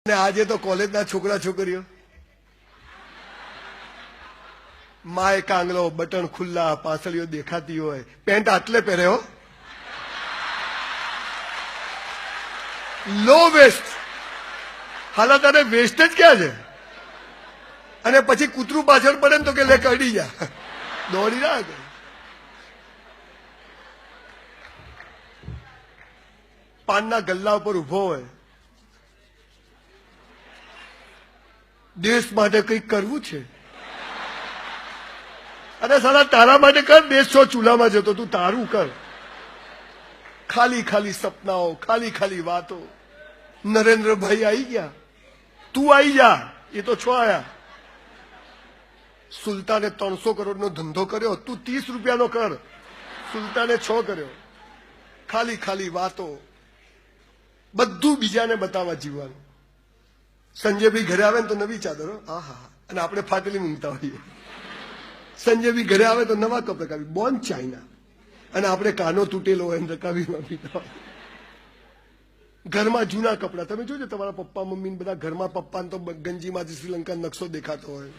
ને આજે તો કોલેજના છોકરા છોકરીઓ માય કાંગલો બટન ખુલ્લા પાસળીઓ દેખાતી હોય પેન્ટ આટલે પહેર્યો લો વેસ્ટ હાલા તારે વેસ્ટ જ ક્યાં છે અને પછી કૂતરું પાછળ પડે ને તો કે લે કડી જા દોડી ના પાનના ગલ્લા ઉપર ઉભો હોય દેશ માટે કંઈક કરવું છે અરે સાલા તારા માટે કર દેશ છો ચૂલામાં જતો તું તારું કર ખાલી ખાલી સપનાઓ ખાલી ખાલી વાતો નરેન્દ્રભાઈ આવી ગયા તું આવી જા એ તો છો આયા સુલતાને 300 કરોડનો ધંધો કર્યો તું 30 રૂપિયાનો કર સુલતાને 6 કર્યો ખાલી ખાલી વાતો બધું બીજાને બતાવવા જીવવાનું સંજયભાઈ ઘરે આવે ને તો નવી ચાદરો આહા અને આપણે ફાટેલી મૂકતા હોઈએ સંજયભાઈ ઘરે આવે તો નવા કપડા કાવી બોન ચાઇના અને આપણે કાનો તૂટેલો હોય રકાવીમાં પીતા હોય ઘરમાં જૂના કપડા તમે જોજો તમારા પપ્પા મમ્મી બધા ઘરમાં પપ્પાને તો ગંજીમાંથી શ્રીલંકા નકશો દેખાતો હોય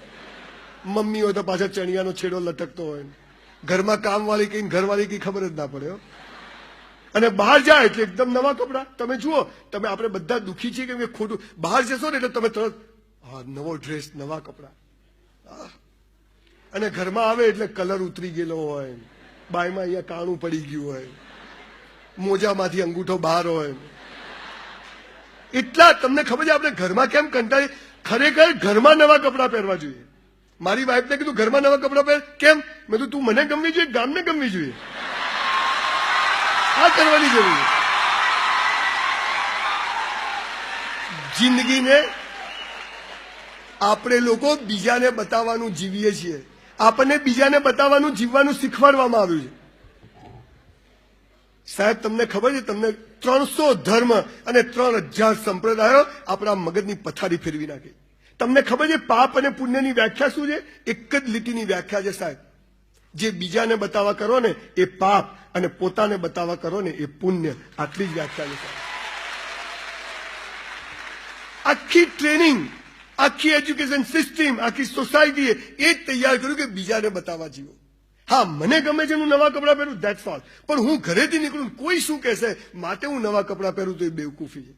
મમ્મી હોય તો પાછા ચણિયાનો છેડો લટકતો હોય ઘરમાં કામવાળી કઈ ઘરવાળી કઈ ખબર જ ના પડે અને બહાર જાય એટલે એકદમ નવા કપડા તમે જુઓ તમે આપણે બધા દુઃખી છીએ કે ખોટું બહાર જશો ને એટલે તમે તરત હા નવો ડ્રેસ નવા કપડા અને ઘરમાં આવે એટલે કલર ઉતરી ગયેલો હોય બાયમાં અહીંયા કાણું પડી ગયું હોય મોજામાંથી અંગૂઠો બહાર હોય એટલા તમને ખબર છે આપણે ઘરમાં કેમ કંટાળી ખરેખર ઘરમાં નવા કપડા પહેરવા જોઈએ મારી વાઈફને કીધું ઘરમાં નવા કપડા પહેર કેમ મેં કીધું તું મને ગમવી જોઈએ ગામને ગમવી જોઈએ આ કરવાની જરૂર જિંદગીને આપણે લોકો બીજાને બતાવવાનું જીવીએ છીએ આપણને બીજાને બતાવવાનું જીવવાનું શીખવાડવામાં આવ્યું છે સાહેબ તમને ખબર છે તમને 300 ધર્મ અને 3000 સંપ્રદાયો આપણા મગજની પથારી ફેરવી નાખી તમને ખબર છે પાપ અને પુણ્યની વ્યાખ્યા શું છે એક જ લીટીની વ્યાખ્યા છે સાહેબ જે બીજાને બતાવવા કરો ને એ પાપ અને પોતાને બતાવવા કરો ને એ પુણ્ય આટલી જ વ્યાખ્યા છે આખી ટ્રેનિંગ આખી એજ્યુકેશન સિસ્ટમ આખી સોસાયટીએ એ જ તૈયાર કર્યું કે બીજાને બતાવવા જીવો હા મને ગમે છે હું નવા કપડાં પહેરું ધેટ્સ ઓલ પણ હું ઘરેથી નીકળું કોઈ શું કહેશે માટે હું નવા કપડાં પહેરું તો એ બેવકૂફી છે